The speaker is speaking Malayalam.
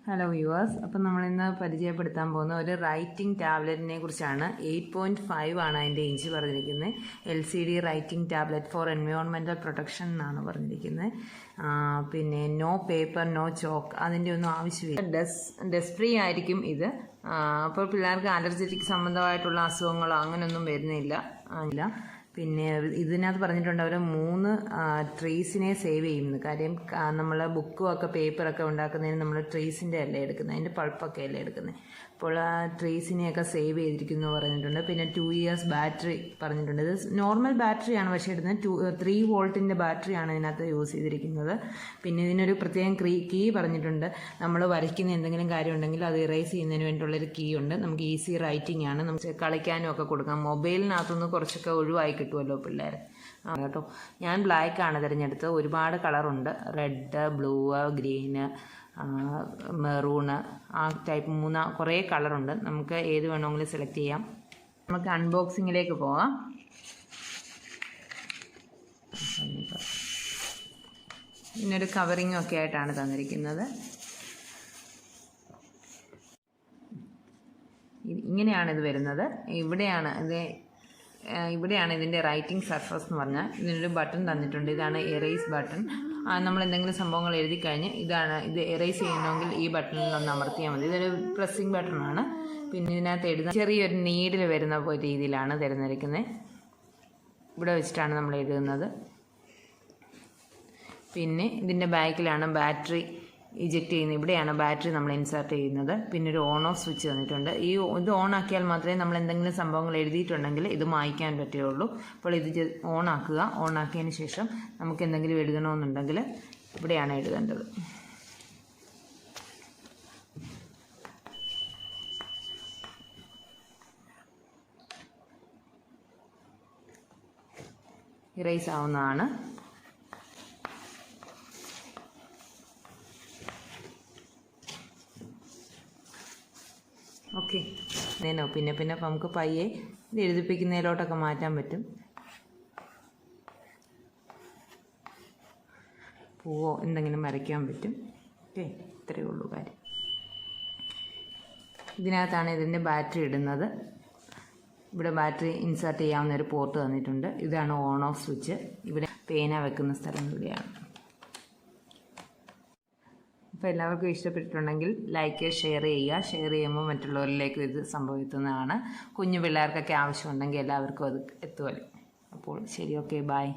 ഹലോ വ്യൂവേഴ്സ്, അപ്പം നമ്മളിന്ന് പരിചയപ്പെടുത്താൻ പോകുന്ന ഒരു റൈറ്റിംഗ് ടാബ്ലറ്റിനെ കുറിച്ചാണ്. 8.5 ആണ് അതിൻ്റെ ഇഞ്ച് പറഞ്ഞിരിക്കുന്നത്. LCD writing tablet for environmental protection എന്നാണ് പറഞ്ഞിരിക്കുന്നത്. പിന്നെ നോ പേപ്പർ നോ ചോക്ക്, അതിൻ്റെ ഒന്നും ആവശ്യമില്ല. ഡസ്റ്റ് ഫ്രീ ആയിരിക്കും ഇത്. അപ്പോൾ പിള്ളേർക്ക് അലർജറ്റിക് സംബന്ധമായിട്ടുള്ള അസുഖങ്ങളോ അങ്ങനെയൊന്നും വരുന്നില്ല. പിന്നെ ഇതിനകത്ത് പറഞ്ഞിട്ടുണ്ട് അവർ 3 ട്രീസിനെ സേവ് ചെയ്യുന്നു. കാര്യം നമ്മൾ ബുക്കും ഒക്കെ പേപ്പറൊക്കെ ഉണ്ടാക്കുന്നതിന് നമ്മൾ ട്രീസിൻ്റെ അല്ലേ എടുക്കുന്നത്, അതിൻ്റെ പൾപ്പൊക്കെ അല്ലേ എടുക്കുന്നത്. അപ്പോൾ ആ ട്രീസിനെയൊക്കെ സേവ് ചെയ്തിരിക്കുന്നു പറഞ്ഞിട്ടുണ്ട്. പിന്നെ 2 years ബാറ്ററി പറഞ്ഞിട്ടുണ്ട്. ഇത് നോർമൽ ബാറ്ററിയാണ്, പക്ഷേ ഇടുന്നത് 3 വോൾട്ടിൻ്റെ ബാറ്ററിയാണ് ഇതിനകത്ത് യൂസ് ചെയ്തിരിക്കുന്നത്. പിന്നെ ഇതിനൊരു പ്രത്യേകം കീ പറഞ്ഞിട്ടുണ്ട്. നമ്മൾ വരയ്ക്കുന്ന എന്തെങ്കിലും കാര്യം ഉണ്ടെങ്കിൽ അത് ഇറേസ് ചെയ്യുന്നതിന് വേണ്ടിയുള്ളൊരു കീ ഉണ്ട്. നമുക്ക് ഈസി റൈറ്റിംഗ് ആണ്, നമുക്ക് കളിക്കാനും ഒക്കെ കൊടുക്കാം. മൊബൈലിനകത്തുനിന്ന് കുറച്ചൊക്കെ ഒഴിവായി കിട്ടുമല്ലോ പിള്ളേർ കേട്ടോ. ഞാൻ ബ്ലാക്ക് ആണ് തിരഞ്ഞെടുത്തത്. ഒരുപാട് കളറുണ്ട്, റെഡ്, ബ്ലൂ, ഗ്രീന്, മെറൂണ്, ആ ടൈപ്പ് കുറേ കളറുണ്ട്. നമുക്ക് ഏത് വേണമെങ്കിലും സെലക്ട് ചെയ്യാം. നമുക്ക് അൺബോക്സിങ്ങിലേക്ക് പോകാം. ഇതിനൊരു കവറിങ്ങും ഒക്കെ ആയിട്ടാണ് തന്നിരിക്കുന്നത്. ഇങ്ങനെയാണ് ഇത് വരുന്നത്. ഇവിടെയാണ് ഇതിൻ്റെ റൈറ്റിംഗ് സർഫസ് എന്ന് പറഞ്ഞാൽ. ഇതിനൊരു ബട്ടൺ തന്നിട്ടുണ്ട്. ഇതാണ് എറേസ് ബട്ടൺ. നമ്മൾ എന്തെങ്കിലും സംഭവങ്ങൾ എഴുതി കഴിഞ്ഞ് ഇത് എറേസ് ചെയ്യണമെങ്കിൽ ഈ ബട്ടണിൽ ഒന്ന് അമർത്തിയാൽ മതി. ഇതൊരു പ്രസ്സിങ് ബട്ടണാണ്. പിന്നെ ഇതിനകത്ത് എഴുതുന്ന ചെറിയൊരു നീഡിൽ വരുന്ന രീതിയിലാണ് തിരഞ്ഞെടുക്കുന്നത്. ഇവിടെ വെച്ചിട്ടാണ് നമ്മൾ എഴുതുന്നത്. പിന്നെ ഇതിൻ്റെ ബാക്കിലാണ് ബാറ്ററി ഇജക്റ്റ് ചെയ്യുന്നത്. ഇവിടെയാണ് ബാറ്ററി നമ്മൾ ഇൻസേർട്ട് ചെയ്യുന്നത്. പിന്നെ ഒരു ഓൺ ഓഫ് സ്വിച്ച് തന്നിട്ടുണ്ട്. ഇത് ഓൺ ആക്കിയാൽ മാത്രമേ നമ്മൾ എന്തെങ്കിലും സംഭവങ്ങൾ എഴുതിയിട്ടുണ്ടെങ്കിൽ ഇത് മായ്ക്കാൻ പറ്റുകയുള്ളൂ. അപ്പോൾ ഇത് ഓൺ ആക്കുക. ഓൺ ആക്കിയതിന് ശേഷം നമുക്ക് എന്തെങ്കിലും എഴുതണമെന്നുണ്ടെങ്കിൽ ഇവിടെയാണ് എഴുതേണ്ടത്. ഇറേസ് ആവുന്നതാണ്. ഓക്കെ, പിന്നെ നമുക്ക് പയ്യെ ഇത് എഴുതിപ്പിക്കുന്നതിലോട്ടൊക്കെ മാറ്റാൻ പറ്റും. പൂവോ എന്തെങ്കിലും വരയ്ക്കാൻ പറ്റും. ഓക്കെ, ഇത്രയേ ഉള്ളൂ കാര്യം. ഇതിനകത്താണ് ഇതിൻ്റെ ബാറ്ററി ഇടുന്നത്. ഇവിടെ ബാറ്ററി ഇൻസേർട്ട് ചെയ്യാവുന്ന ഒരു പോർട്ട് തന്നിട്ടുണ്ട്. ഇതാണ് ഓൺ ഓഫ് സ്വിച്ച്. ഇവിടെ പേന വെക്കുന്ന സ്ഥലം ഇവിടെയാണ്. അപ്പോൾ എല്ലാവർക്കും ഇഷ്ടപ്പെട്ടിട്ടുണ്ടെങ്കിൽ ലൈക്ക്, ഷെയർ ചെയ്യുമ്പോൾ മറ്റുള്ളവരിലേക്ക് ഇത് സംഭവിക്കുന്നതാണ്. കുഞ്ഞു പിള്ളേർക്കൊക്കെ ആവശ്യമുണ്ടെങ്കിൽ എല്ലാവർക്കും അത് എത്തുമല്ലോ. അപ്പോൾ ശരി, ഓക്കെ, ബൈ.